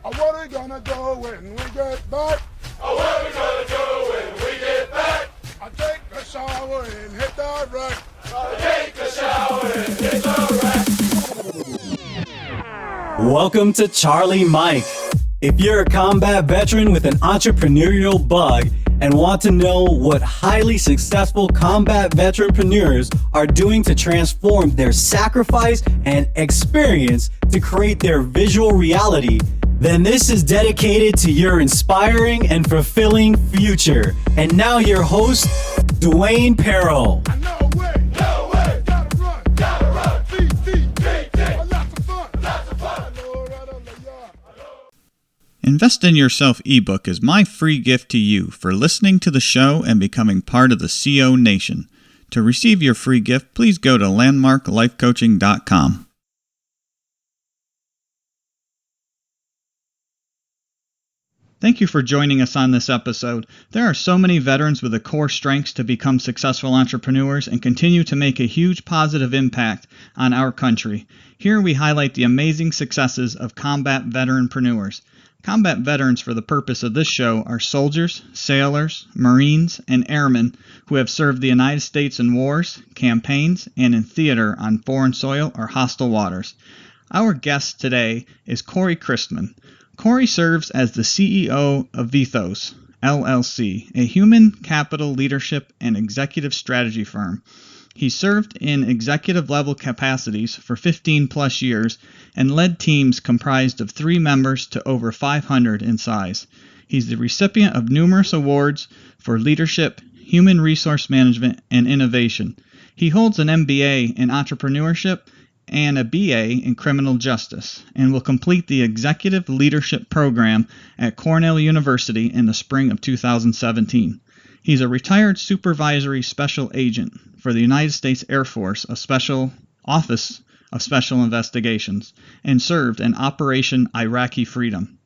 What are we gonna do when we get back? What are we gonna do when we get back? I take a shower and hit the rack. Take a shower and hit the rack. Welcome to Charlie Mike. If you're a combat veteran with an entrepreneurial bug and want to know what highly successful combat veteranpreneurs are doing to transform their sacrifice and experience to create their visual reality, then this is dedicated to your inspiring and fulfilling future. And now your host, Dwayne Paro. No way, gotta run, feet, lots of fun. Invest in Yourself ebook is my free gift to you for listening to the show and becoming part of the CO Nation. To receive your free gift, please go to landmarklifecoaching.com. Thank you for joining us on this episode. There are so many veterans with the core strengths to become successful entrepreneurs and continue to make a huge positive impact on our country. Here we highlight the amazing successes of combat veteranpreneurs. Combat veterans for the purpose of this show are soldiers, sailors, Marines, and airmen who have served the United States in wars, campaigns, and in theater on foreign soil or hostile waters. Our guest today is Christman. Corey serves as the CEO of Vethos, LLC, a human capital leadership and executive strategy firm. He served in executive-level capacities for 15-plus years and led teams comprised of 3 members to over 500 in size. He's the recipient of numerous awards for leadership, human resource management, and innovation. He holds an MBA in entrepreneurship and a BA in criminal justice, and will complete the executive leadership program at Cornell University in the spring of 2017. He's a retired supervisory special agent for the United States Air Force Office of Special Investigations and served in Operation Iraqi Freedom.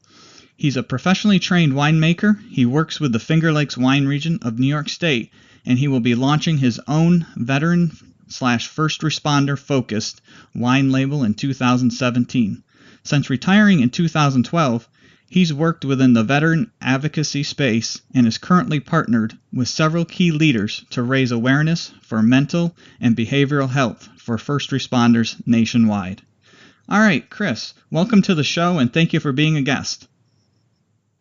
He's a professionally trained winemaker. He works with the Finger Lakes wine region of New York State, and he will be launching his own veteran/first responder focused wine label in 2017. Since retiring in 2012, he's worked within the veteran advocacy space and is currently partnered with several key leaders to raise awareness for mental and behavioral health for first responders nationwide. All right, Chris, welcome to the show and thank you for being a guest.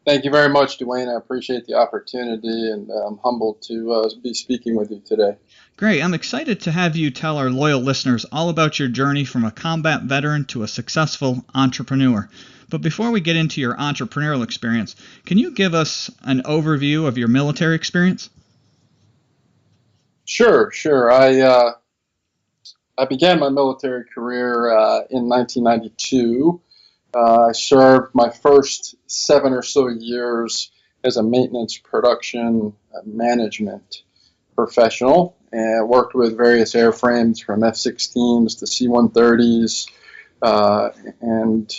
Thank you very much, Dwayne. I appreciate the opportunity, and I'm humbled to be speaking with you today. Great. I'm excited to have you tell our loyal listeners all about your journey from a combat veteran to a successful entrepreneur. But before we get into your entrepreneurial experience, can you give us an overview of your military experience? Sure. I began my military career in 1992. I served my first 7 or so years as a maintenance production management professional and worked with various airframes from F-16s to C-130s and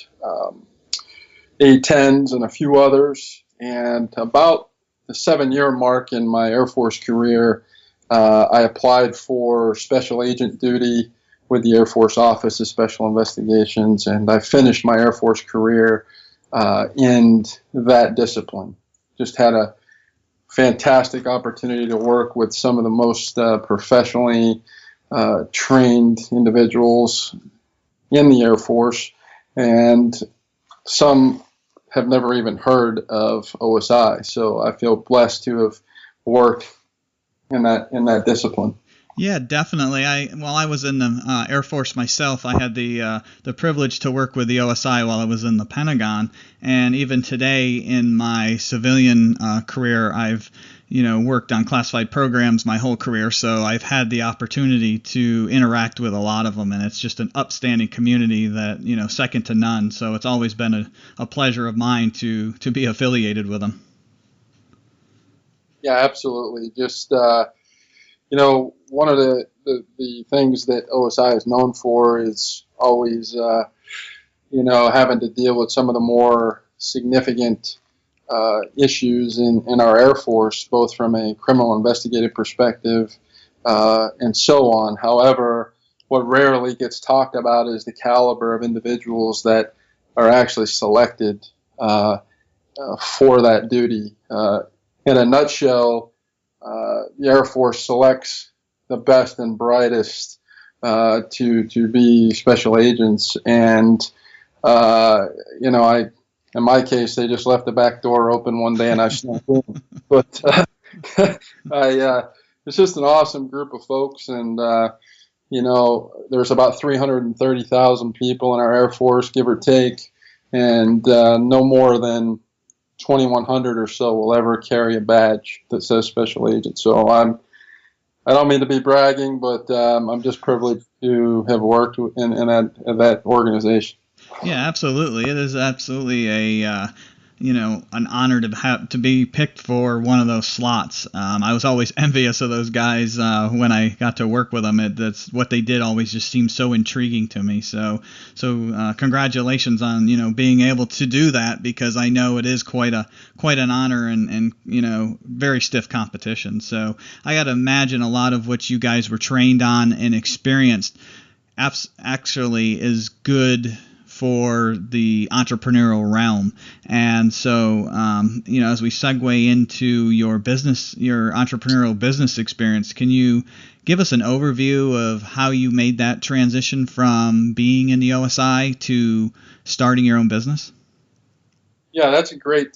A-10s and a few others. And about the 7-year mark in my Air Force career, I applied for special agent duty with the Air Force Office of Special Investigations, and I finished my Air Force career in that discipline. Just had a fantastic opportunity to work with some of the most professionally trained individuals in the Air Force, and some have never even heard of OSI. So I feel blessed to have worked in that discipline. Yeah, definitely. While I was in the Air Force myself, I had the privilege to work with the OSI while I was in the Pentagon, and even today in my civilian career, I've worked on classified programs my whole career, so I've had the opportunity to interact with a lot of them, and it's just an upstanding community that second to none. So it's always been a pleasure of mine to be affiliated with them. Yeah, absolutely. Just one of the things that OSI is known for is always, having to deal with some of the more significant issues in our Air Force, both from a criminal investigative perspective and so on. However, what rarely gets talked about is the caliber of individuals that are actually selected for that duty. In a nutshell, the Air Force selects the best and brightest to be special agents, and in my case, they just left the back door open one day and I snuck in. But it's just an awesome group of folks, and there's about 330,000 people in our Air Force, give or take, and no more than 2,100 or so will ever carry a badge that says special agent. So I don't mean to be bragging, but I'm just privileged to have worked in that organization. Yeah, absolutely. It is absolutely an honor to be picked for one of those slots. I was always envious of those guys when I got to work with them. That's what they did always just seemed so intriguing to me. So congratulations on being able to do that, because I know it is quite an honor and very stiff competition. So I got to imagine a lot of what you guys were trained on and experienced actually is good for the entrepreneurial realm. And so, as we segue into your entrepreneurial business experience, can you give us an overview of how you made that transition from being in the OSI to starting your own business? Yeah, that's a great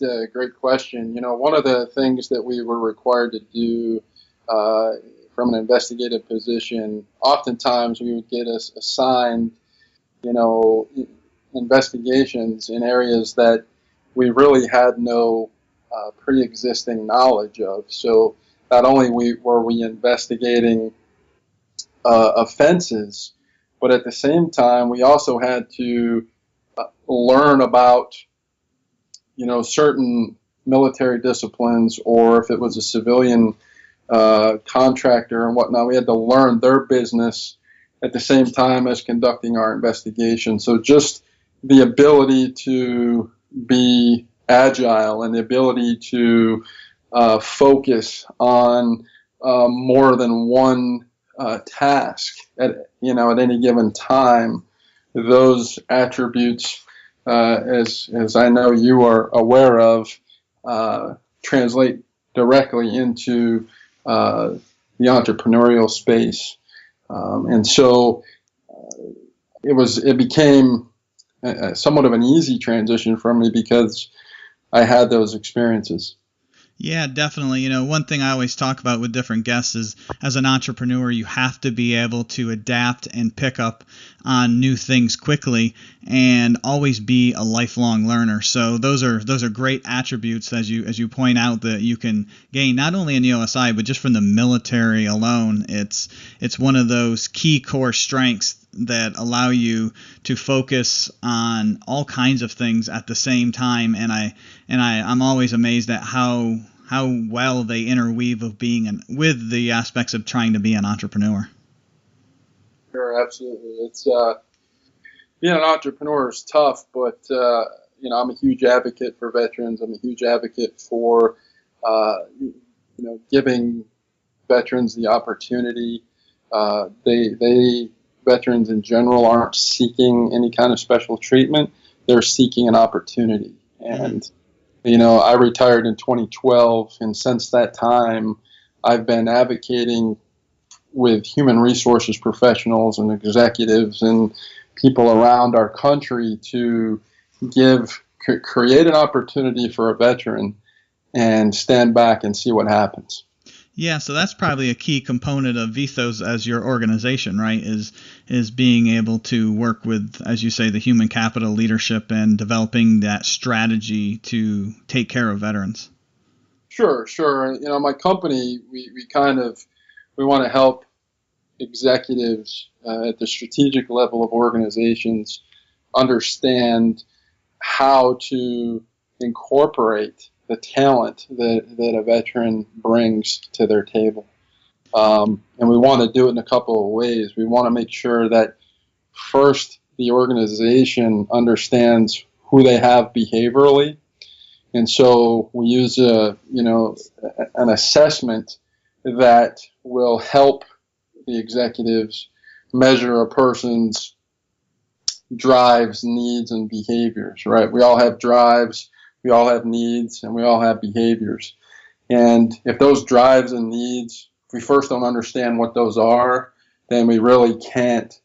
question. One of the things that we were required to do from an investigative position, oftentimes we would get us assigned, investigations in areas that we really had no pre-existing knowledge of. So not only were we investigating offenses, but at the same time we also had to learn about certain military disciplines, or if it was a civilian contractor and whatnot, we had to learn their business at the same time as conducting our investigation. So just the ability to be agile and the ability to focus on more than one task at any given time, those attributes, as I know you are aware of, translate directly into the entrepreneurial space, and so it became somewhat of an easy transition for me because I had those experiences. Yeah, definitely. One thing I always talk about with different guests is, as an entrepreneur, you have to be able to adapt and pick up on new things quickly and always be a lifelong learner. So those are great attributes, as you point out, that you can gain not only in the OSI but just from the military alone. It's one of those key core strengths that allow you to focus on all kinds of things at the same time, and I'm always amazed at how well they interweave with the aspects of trying to be an entrepreneur. Sure, absolutely. It's being an entrepreneur is tough, but I'm a huge advocate for veterans. I'm a huge advocate for giving veterans the opportunity. Veterans in general aren't seeking any kind of special treatment. They're seeking an opportunity. And, I retired in 2012, and since that time, I've been advocating with human resources professionals and executives and people around our country to create an opportunity for a veteran and stand back and see what happens. Yeah, so that's probably a key component of Vethos as your organization, right? Is being able to work with, as you say, the human capital leadership and developing that strategy to take care of veterans. Sure. My company, we want to help executives at the strategic level of organizations understand how to incorporate the talent that a veteran brings to their table. And we want to do it in a couple of ways. We want to make sure that first the organization understands who they have behaviorally. And so we use an assessment that will help the executives measure a person's drives, needs, and behaviors, right? We all have drives. we all have needs, and we all have behaviors. And if those drives and needs, if we first don't understand what those are, then we really can't,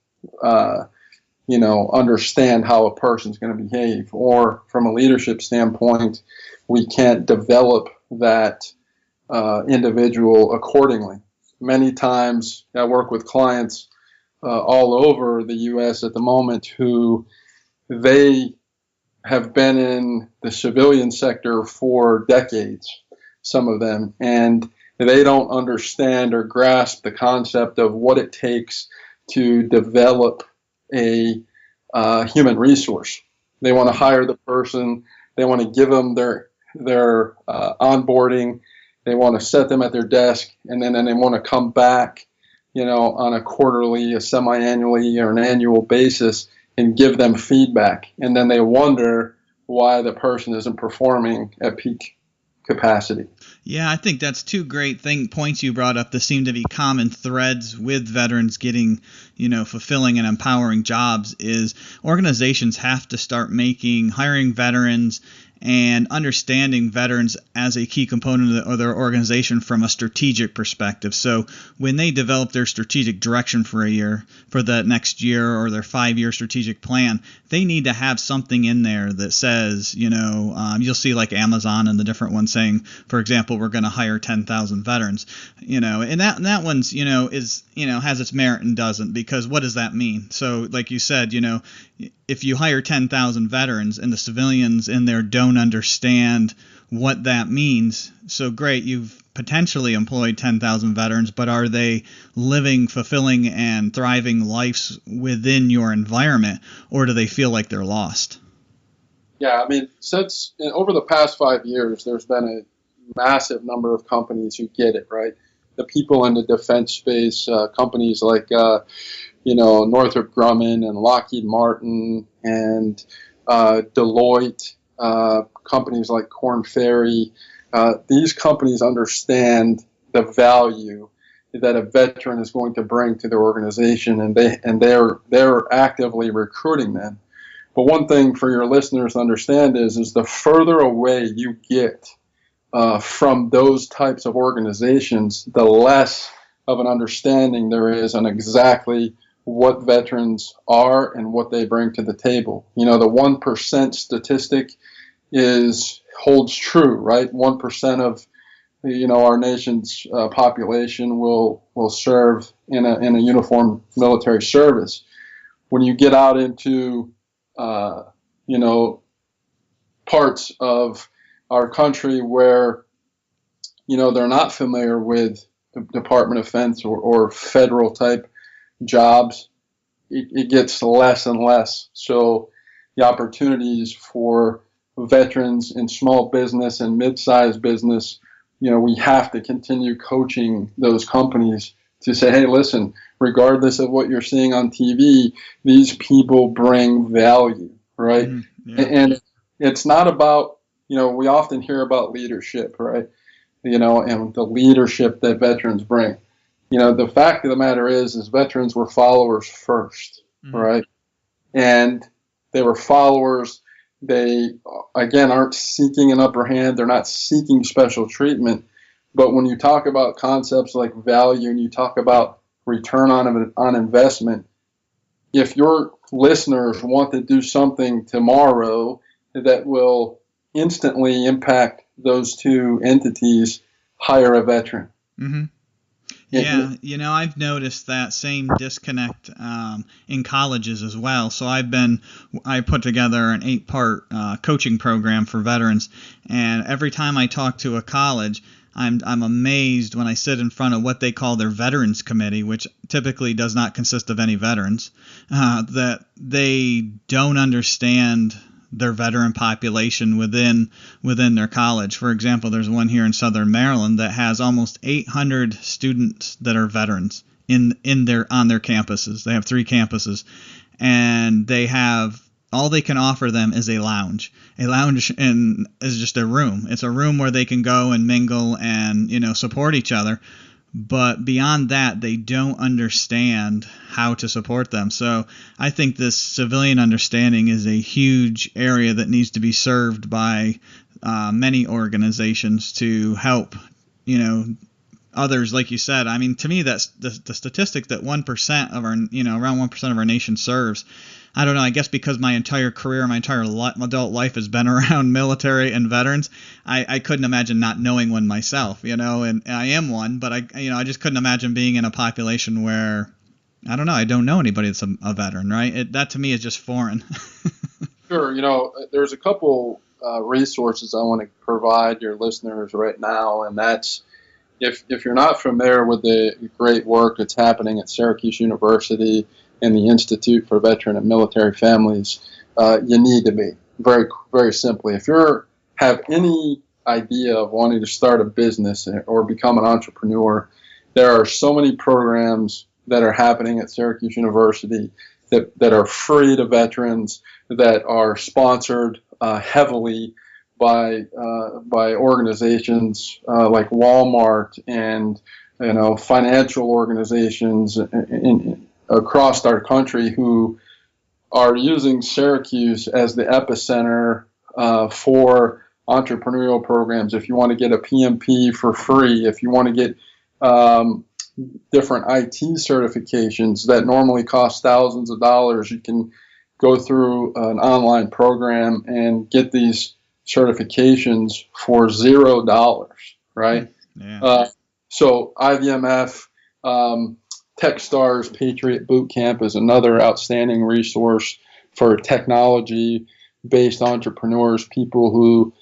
understand how a person's going to behave. Or from a leadership standpoint, we can't develop that individual accordingly. Many times I work with clients all over the U.S. at the moment who they have been in the civilian sector for decades, some of them, and they don't understand or grasp the concept of what it takes to develop a human resource. They want to hire the person, they want to give them their onboarding, they want to set them at their desk, and then they want to come back, on a quarterly, a semi-annually, or an annual basis and give them feedback. And then they wonder why the person isn't performing at peak capacity. Yeah, I think that's two great points you brought up that seem to be common threads with veterans getting, fulfilling and empowering jobs. Is organizations have to start hiring veterans and understanding veterans as a key component of their organization from a strategic perspective. So when they develop their strategic direction for the next year, or their 5-year strategic plan, they need to have something in there that says, you'll see like Amazon and the different ones saying, for example, we're going to hire 10,000 veterans, and that one's, has its merit and doesn't, because what does that mean? So like you said, if you hire 10,000 veterans and the civilians in there don't understand what that means, so great, you've potentially employed 10,000 veterans, but are they living fulfilling and thriving lives within your environment, or do they feel like they're lost? Yeah, I mean, over the past 5 years, there's been a massive number of companies who get it, right? The people in the defense space, companies like Northrop Grumman and Lockheed Martin and Deloitte, companies like Korn Ferry. These companies understand the value that a veteran is going to bring to their organization, and they're actively recruiting them. But one thing for your listeners to understand is the further away you get from those types of organizations, the less of an understanding there is on exactly what veterans are and what they bring to the table. The 1% statistic holds true, right? 1% of our nation's population will serve in a uniformed military service. When you get out into parts of our country where they're not familiar with the Department of Defense or federal type jobs, it gets less and less. So the opportunities for veterans in small business and mid-sized business, we have to continue coaching those companies to say, hey, listen, regardless of what you're seeing on TV, these people bring value, right? Mm-hmm. Yeah. And it's not about, we often hear about leadership, right? And the leadership that veterans bring. The fact of the matter is veterans were followers first, mm-hmm. right? And they were followers. They, again, aren't seeking an upper hand. They're not seeking special treatment. But when you talk about concepts like value and you talk about return on investment, if your listeners want to do something tomorrow that will instantly impact those two entities, hire a veteran. Mm-hmm. Yeah, I've noticed that same disconnect in colleges as well. So I put together an 8-part coaching program for veterans, and every time I talk to a college, I'm amazed when I sit in front of what they call their veterans committee, which typically does not consist of any veterans, that they don't understand their veteran population within their college. For example, there's one here in Southern Maryland that has almost 800 students that are veterans on their campuses. They have 3 campuses, and they have all they can offer them is a lounge. A lounge is just a room. It's a room where they can go and mingle and support each other. But beyond that, they don't understand how to support them. So I think this civilian understanding is a huge area that needs to be served by many organizations to help, others, like you said. I mean, to me, that's the statistic that 1% of our, around 1% of our nation serves. I don't know. I guess because my entire career, my entire adult life has been around military and veterans, I couldn't imagine not knowing one myself, and I am one, but I just couldn't imagine being in a population where, I don't know, I don't know anybody that's a veteran, right? That to me is just foreign. Sure. There's a couple resources I want to provide your listeners right now, and that's if you're not familiar with the great work that's happening at Syracuse University and the Institute for Veteran and Military Families, you need to be. Very, very simply. If you have any idea of wanting to start a business or become an entrepreneur, there are so many programs that are happening at Syracuse University that are free to veterans, that are sponsored heavily by organizations like Walmart and financial organizations across our country who are using Syracuse as the epicenter for entrepreneurial programs. If you want to get a PMP for free, if you want to get different IT certifications that normally cost thousands of dollars, you can go through an online program and get these certifications for $0, right? Yeah. So IVMF, Techstars Patriot Bootcamp is another outstanding resource for technology-based entrepreneurs, people who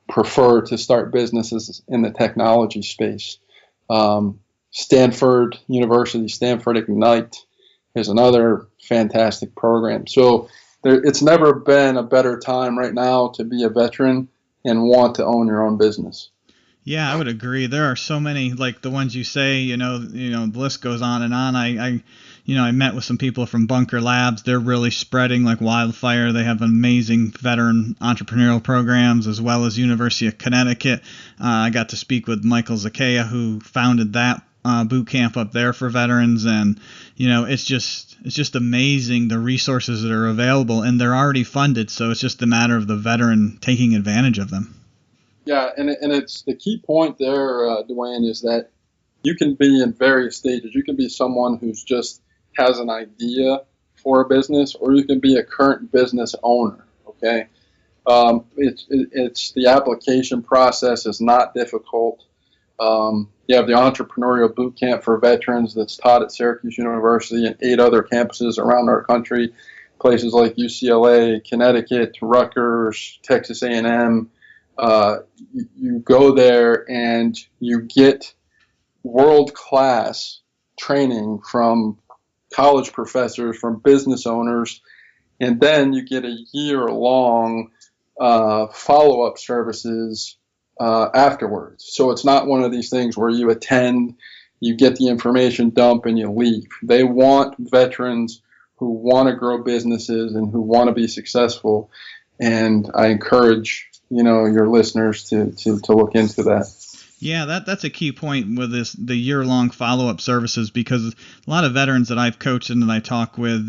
prefer to start businesses in the technology space. Stanford University, Stanford Ignite is another fantastic program. So it's never been a better time right now to be a veteran and want to own your own business. Yeah, I would agree. There are so many, like the ones you say, the list goes on and on. I met with some people from Bunker Labs. They're really spreading like wildfire. They have amazing veteran entrepreneurial programs, as well as University of Connecticut. I got to speak with Michael Zakea, who founded that boot camp up there for veterans, and it's just amazing the resources that are available, and they're already funded, so it's just a matter of the veteran taking advantage of them. Yeah, and it's the key point there, Dwayne, is that you can be in various stages. You can be someone who's just has an idea for a business, or you can be a current business owner. Okay, it's the application process is not difficult. You have the entrepreneurial boot camp for veterans that's taught at Syracuse University and 8 other campuses around our country, places like UCLA, Connecticut, Rutgers, Texas A&M. You go there and you get world-class training from college professors, from business owners, and then you get a year-long follow-up services afterwards. So it's not one of these things where you attend, you get the information dump, and you leave. They want veterans who want to grow businesses and who want to be successful, and I encourage your listeners to look into that. Yeah, that's a key point with the year-long follow-up services, because a lot of veterans that I've coached and that I talk with,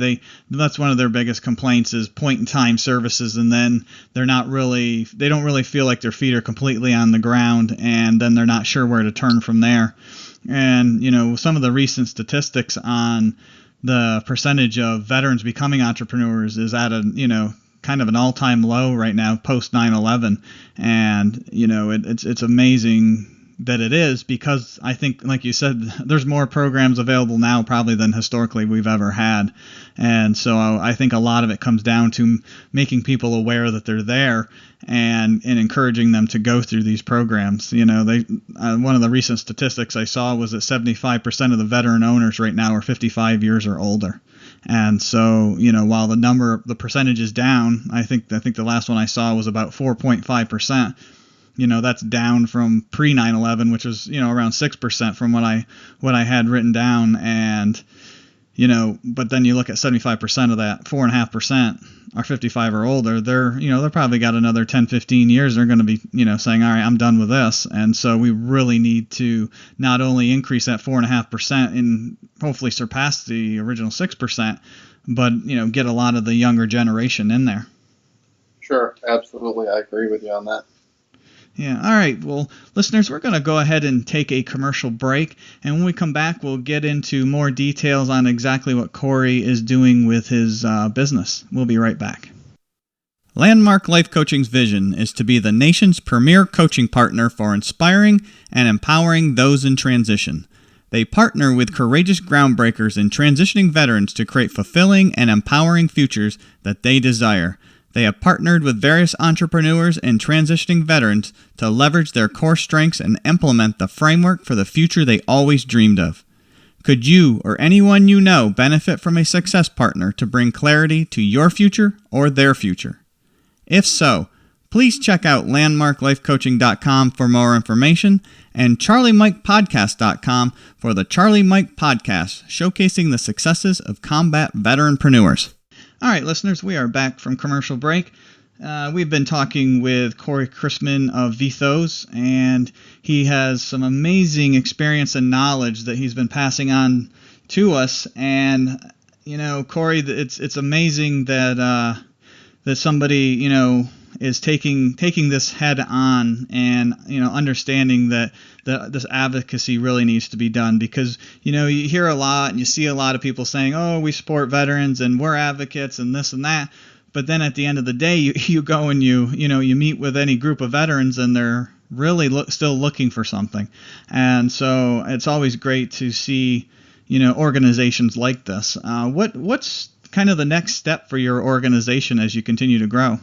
that's one of their biggest complaints is point-in-time services, and then they don't really feel like their feet are completely on the ground, and then they're not sure where to turn from there. And some of the recent statistics on the percentage of veterans becoming entrepreneurs is at a kind of an all-time low right now post 9/11, and it's amazing that it is, because I think, like you said, there's more programs available now probably than historically we've ever had, and so I think a lot of it comes down to making people aware that they're there and encouraging them to go through these programs. One of the recent statistics I saw was that 75% of the veteran owners right now are 55 years or older. And so, while the percentage is down, I think the last one I saw was about 4.5%. That's down from pre 9/11, which was, around 6% from what I had written down. And, but then you look at 75% of that, 4.5% are 55 or older. They're probably got another 10, 15 years. They're going to be, saying, all right, I'm done with this. And so we really need to not only increase that 4.5% and hopefully surpass the original 6%, but, get a lot of the younger generation in there. Sure, absolutely. I agree with you on that. Yeah. All right. Well, listeners, we're going to go ahead and take a commercial break. And when we come back, we'll get into more details on exactly what Corey is doing with his business. We'll be right back. Landmark Life Coaching's vision is to be the nation's premier coaching partner for inspiring and empowering those in transition. They partner with courageous groundbreakers and transitioning veterans to create fulfilling and empowering futures that they desire. They have partnered with various entrepreneurs and transitioning veterans to leverage their core strengths and implement the framework for the future they always dreamed of. Could you or anyone you know benefit from a success partner to bring clarity to your future or their future? If so, please check out landmarklifecoaching.com for more information and charliemikepodcast.com for the Charlie Mike Podcast, showcasing the successes of combat veteranpreneurs. All right, listeners, we are back from commercial break. We've been talking with Corey Christman of Vethos, and he has some amazing experience and knowledge that he's been passing on to us. And, you know, Corey, it's amazing that that somebody, you know, is taking this head on and, you know, understanding that this advocacy really needs to be done, because, you know, you hear a lot and you see a lot of people saying, oh, we support veterans and we're advocates and this and that. But then at the end of the day, you go and you meet with any group of veterans and they're really still looking for something. And so it's always great to see, you know, organizations like this. What's kind of the next step for your organization as you continue to grow?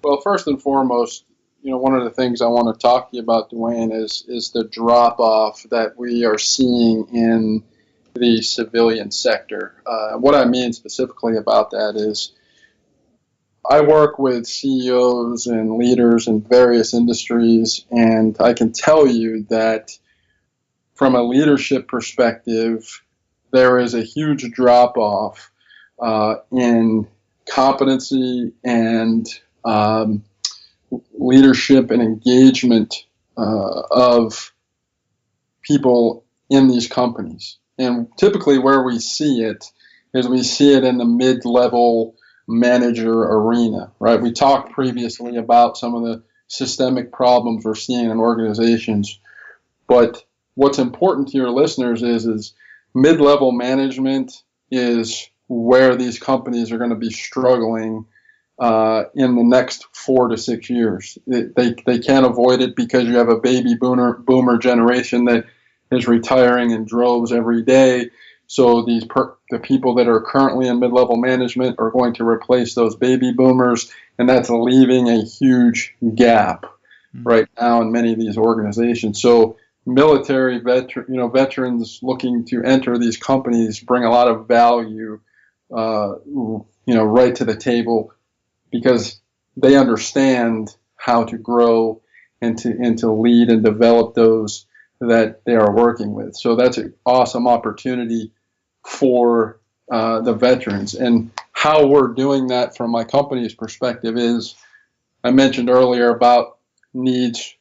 Well, first and foremost, you know, one of the things I want to talk to you about, Dwayne, is the drop-off that we are seeing in the civilian sector. What I mean specifically about that is I work with CEOs and leaders in various industries, and I can tell you that from a leadership perspective, there is a huge drop-off in competency and leadership and engagement of people in these companies. And typically where we see it is we see it in the mid-level manager arena, right? We talked previously about some of the systemic problems we're seeing in organizations. But what's important to your listeners is mid-level management is where these companies are going to be struggling in the next 4 to 6 years. They can't avoid it because you have a baby boomer generation that is retiring in droves every day. So the people that are currently in mid-level management are going to replace those baby boomers, and that's leaving a huge gap right now in many of these organizations. So military veterans looking to enter these companies bring a lot of value, right to the table, because they understand how to grow and to lead and develop those that they are working with. So that's an awesome opportunity for the veterans. And how we're doing that from my company's perspective is, I mentioned earlier about needs,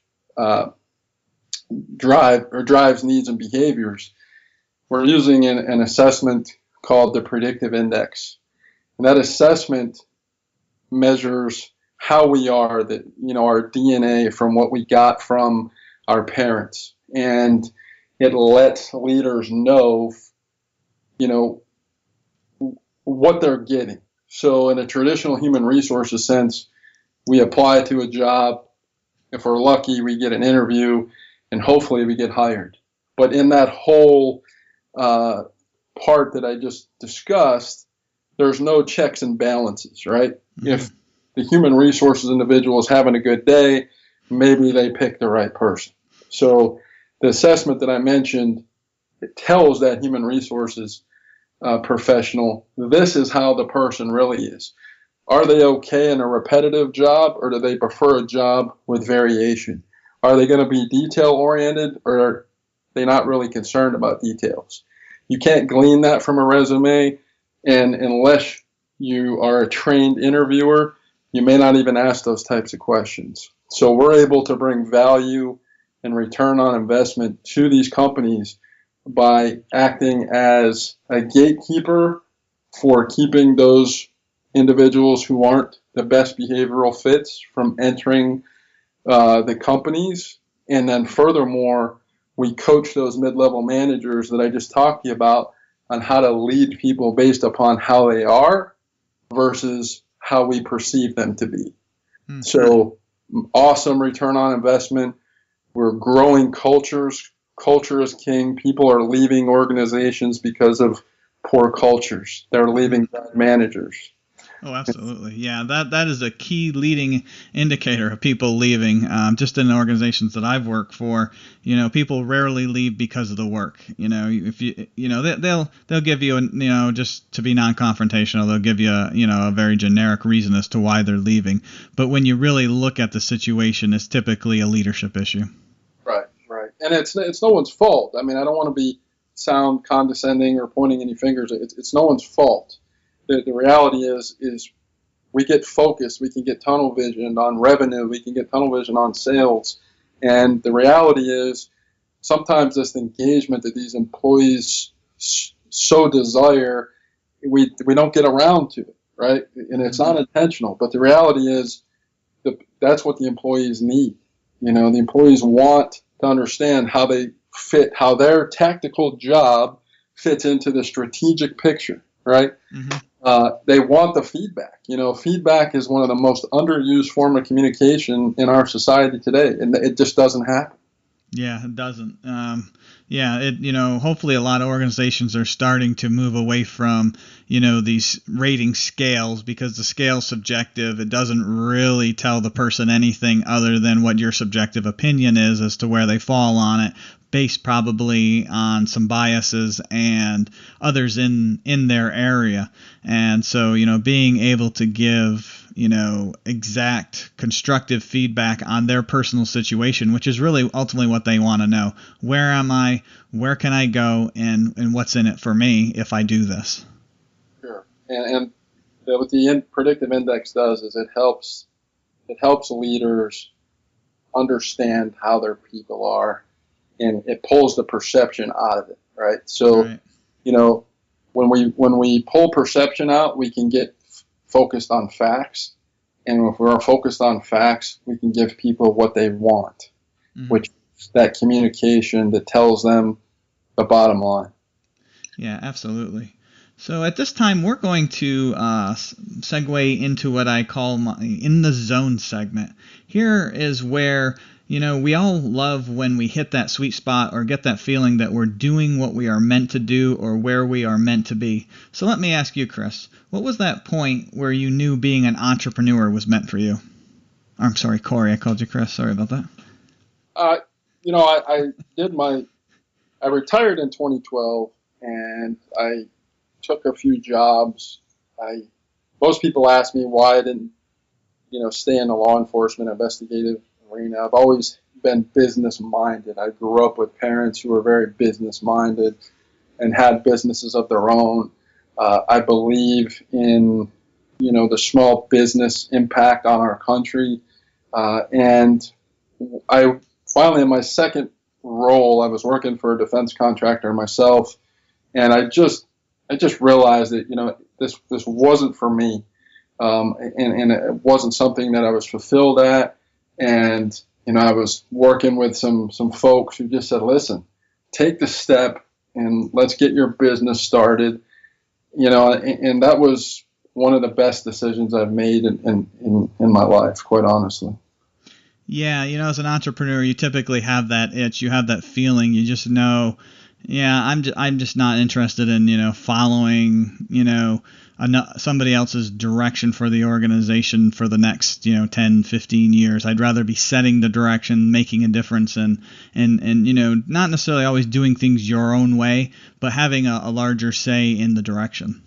drives, needs, and behaviors. We're using an assessment called the predictive index. And that assessment measures how we are, that, our DNA from what we got from our parents. And it lets leaders know, what they're getting. So in a traditional human resources sense, we apply to a job. If we're lucky, we get an interview, and hopefully we get hired. But in that whole part that I just discussed, there's no checks and balances, right? Mm-hmm. If the human resources individual is having a good day, maybe they pick the right person. So the assessment that I mentioned, it tells that human resources professional, this is how the person really is. Are they okay in a repetitive job, or do they prefer a job with variation? Are they going to be detail-oriented, or are they not really concerned about details? You can't glean that from a resume, and unless you are a trained interviewer, you may not even ask those types of questions. So we're able to bring value and return on investment to these companies by acting as a gatekeeper for keeping those individuals who aren't the best behavioral fits from entering the companies, and then furthermore, we coach those mid-level managers that I just talked to you about on how to lead people based upon how they are versus how we perceive them to be. Mm-hmm. So awesome return on investment. We're growing cultures. Culture is king. People are leaving organizations because of poor cultures. They're leaving bad managers. Oh, absolutely. Yeah, that is a key leading indicator of people leaving. Just in organizations that I've worked for, people rarely leave because of the work. If they'll give you just to be non-confrontational, they'll give you a very generic reason as to why they're leaving. But when you really look at the situation, it's typically a leadership issue. Right. And it's no one's fault. I mean, I don't want to sound condescending or pointing any fingers. It's no one's fault. The reality is we get focused. We can get tunnel vision on revenue. We can get tunnel vision on sales. And the reality is sometimes this engagement that these employees so desire, we don't get around to it, right? And it's not intentional. But the reality is that's what the employees need. The employees want to understand how they fit, how their tactical job fits into the strategic picture, right? Mm-hmm. They want the feedback. Feedback is one of the most underused form of communication in our society today, and it just doesn't happen. Yeah, it doesn't. Hopefully a lot of organizations are starting to move away from, these rating scales, because the scale's subjective. It doesn't really tell the person anything other than what your subjective opinion is as to where they fall on it, based probably on some biases and others in their area. And so, being able to give, exact constructive feedback on their personal situation, which is really ultimately what they want to know. Where am I? Where can I go? And what's in it for me if I do this? Sure. And what the predictive index does is it helps leaders understand how their people are, and it pulls the perception out of it, right? So, right. When we pull perception out, we can get focused on facts. And if we're focused on facts, we can give people what they want, mm-hmm. which is that communication that tells them the bottom line. Yeah, absolutely. So at this time, we're going to segue into what I call my In the Zone segment. Here is where we all love when we hit that sweet spot or get that feeling that we're doing what we are meant to do or where we are meant to be. So let me ask you, Chris, what was that point where you knew being an entrepreneur was meant for you? I'm sorry, Corey, I called you Chris. Sorry about that. I retired in 2012, and I took a few jobs. Most people ask me why I didn't, stay in the law enforcement investigative arena. I've always been business minded. I grew up with parents who were very business minded and had businesses of their own. I believe in, the small business impact on our country. And I finally, in my second role, I was working for a defense contractor myself, and I just realized that, this wasn't for me. And it wasn't something that I was fulfilled at. And, I was working with some folks who just said, listen, take the step and let's get your business started. And that was one of the best decisions I've made in my life, quite honestly. Yeah, as an entrepreneur, you typically have that itch. You have that feeling. You just know, I'm just not interested in, following, somebody else's direction for the organization for the next, 10, 15 years. I'd rather be setting the direction, making a difference, and not necessarily always doing things your own way, but having a larger say in the direction.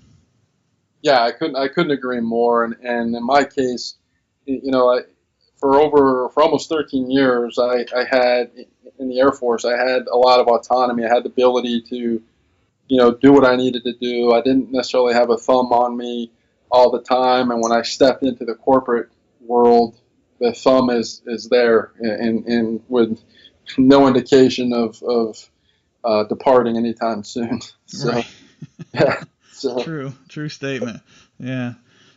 Yeah, I couldn't agree more. And in my case, for almost 13 years, I had in the Air Force, I had a lot of autonomy. I had the ability to, do what I needed to do. I didn't necessarily have a thumb on me all the time. And when I stepped into the corporate world, the thumb is there and with no indication of departing anytime soon. So, right. Yeah. So. True statement. Yeah.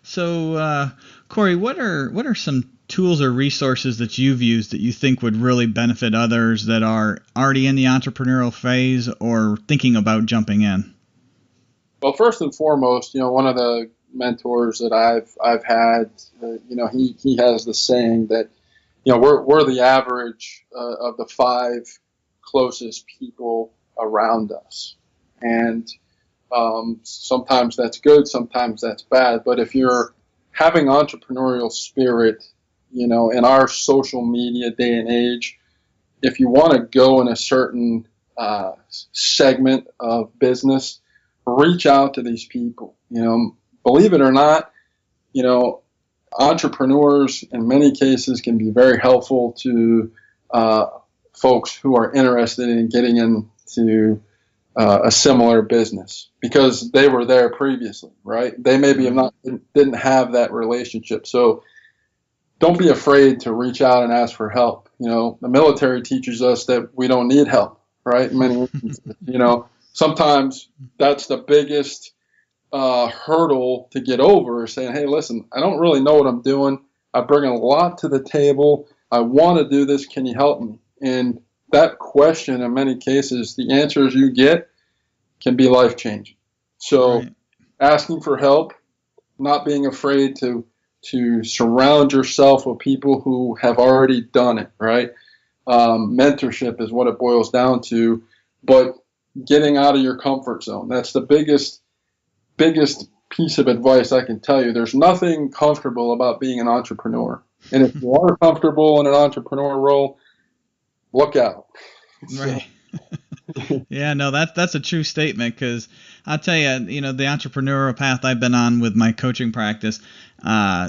So, Corey, what are some tools or resources that you've used that you think would really benefit others that are already in the entrepreneurial phase or thinking about jumping in? Well, first and foremost, one of the mentors that I've had, he has the saying that, we're the average of the 5 closest people around us, and sometimes that's good, sometimes that's bad. But if you're having entrepreneurial spirit, in our social media day and age, if you want to go in a certain segment of business, reach out to these people. Believe it or not, entrepreneurs in many cases can be very helpful to folks who are interested in getting into a similar business because they were there previously, right? They maybe didn't have that relationship. So don't be afraid to reach out and ask for help. The military teaches us that we don't need help, right? In many instances, sometimes that's the biggest hurdle to get over, is saying, hey, listen, I don't really know what I'm doing. I bring a lot to the table. I want to do this. Can you help me? And that question, in many cases, the answers you get can be life-changing. So asking for help, not being afraid to surround yourself with people who have already done it, right? Mentorship is what it boils down to, but getting out of your comfort zone. That's the biggest piece of advice I can tell you. There's nothing comfortable about being an entrepreneur. And if you are comfortable in an entrepreneur role, look out. Right. Yeah, no, that's a true statement, because I'll tell you, the entrepreneurial path I've been on with my coaching practice, every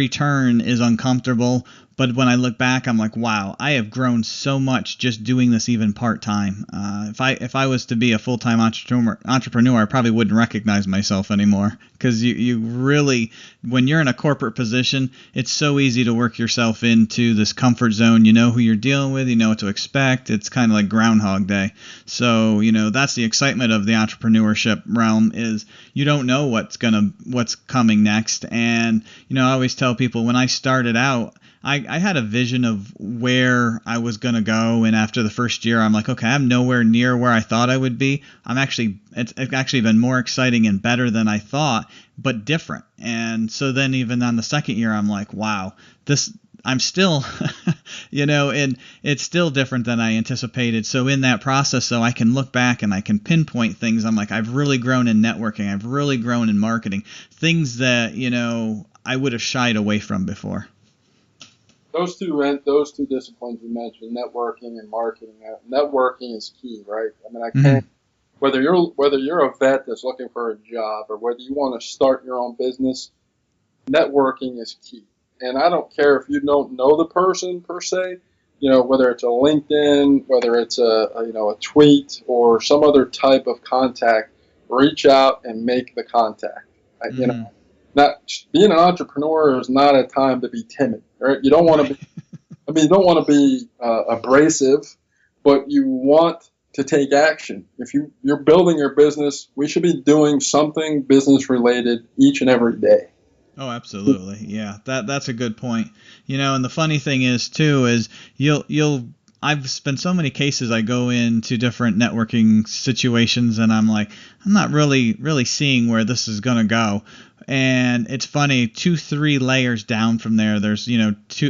turn is uncomfortable. But when I look back, I'm like, wow, I have grown so much just doing this even part-time. If I was to be a full-time entrepreneur, I probably wouldn't recognize myself anymore, because you really, when you're in a corporate position, it's so easy to work yourself into this comfort zone. You know who you're dealing with, you know what to expect. It's kind of like Groundhog Day. So, that's the excitement of the entrepreneurship realm, is you don't know what's coming next. And, I always tell people, when I started out, I had a vision of where I was going to go, and after the first year, I'm like, okay, I'm nowhere near where I thought I would be. It's actually been more exciting and better than I thought, but different. And so then even on the second year, I'm like, wow, I'm still, and it's still different than I anticipated. So in that process, though, I can look back and I can pinpoint things. I'm like, I've really grown in networking. I've really grown in marketing, things that, I would have shied away from before. Those two disciplines you mentioned, networking and marketing. Networking is key, right? I mean, I can't. Whether you're a vet that's looking for a job, or whether you want to start your own business, networking is key. And I don't care if you don't know the person per se. Whether it's a LinkedIn, whether it's a tweet or some other type of contact, reach out and make the contact. Not being an entrepreneur is not a time to be timid, right? You don't want to be, you don't want to be abrasive, but you want to take action. If you're building your business, we should be doing something business related each and every day. Oh, absolutely. Yeah, that's a good point. And the funny thing is too, is I've spent so many cases, I go into different networking situations and I'm like, I'm not really seeing where this is going to go. And it's funny, 2-3 layers down from there, there's,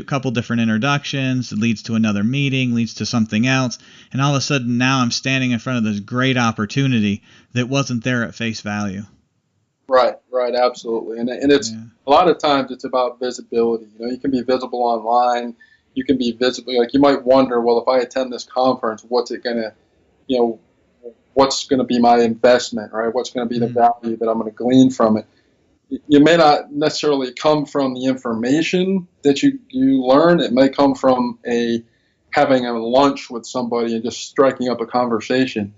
couple different introductions, it leads to another meeting, leads to something else. And all of a sudden now I'm standing in front of this great opportunity that wasn't there at face value. Right, absolutely. And it's a lot of times it's about visibility. You can be visible online. You can be visible. Like, you might wonder, well, if I attend this conference, what's going to be my investment, right? What's going to be the value that I'm going to glean from it? You may not necessarily come from the information that you learn. It may come from having a lunch with somebody and just striking up a conversation.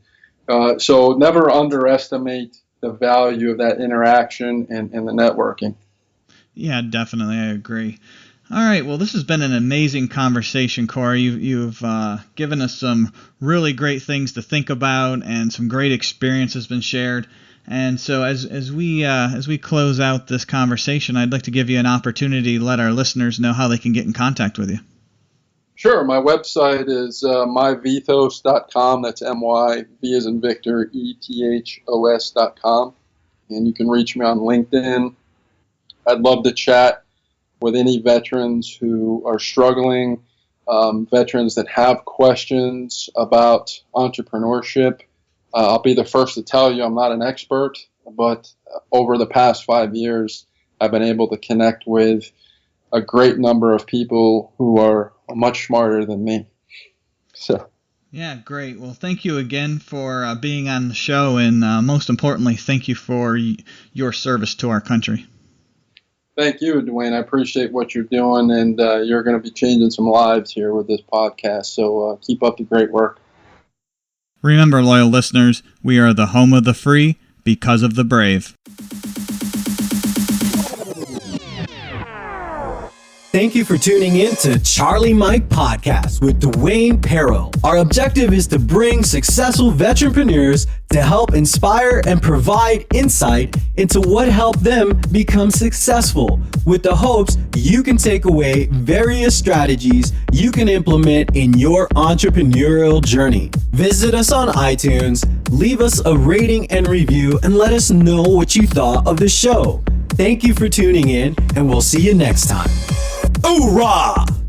So never underestimate the value of that interaction and the networking. Yeah, definitely. I agree. All right. Well, this has been an amazing conversation, Corey. You've given us some really great things to think about, and some great experience has been shared. And so as we close out this conversation, I'd like to give you an opportunity to let our listeners know how they can get in contact with you. Sure. My website is myvethos.com. That's M-Y-V as in Victor, E-T-H-O-S.com. And you can reach me on LinkedIn. I'd love to chat with any veterans who are struggling, veterans that have questions about entrepreneurship. I'll be the first to tell you I'm not an expert, but over the past 5 years, I've been able to connect with a great number of people who are much smarter than me. So. Yeah, great. Well, thank you again for being on the show, and most importantly, thank you for your service to our country. Thank you, Dwayne. I appreciate what you're doing, and you're going to be changing some lives here with this podcast, so keep up the great work. Remember, loyal listeners, we are the home of the free because of the brave. Thank you for tuning in to Charlie Mike Podcast with Dwayne Paro. Our objective is to bring successful veteranpreneurs to help inspire and provide insight into what helped them become successful, with the hopes you can take away various strategies you can implement in your entrepreneurial journey. Visit us on iTunes, leave us a rating and review, and let us know what you thought of the show. Thank you for tuning in, and we'll see you next time. Hoorah!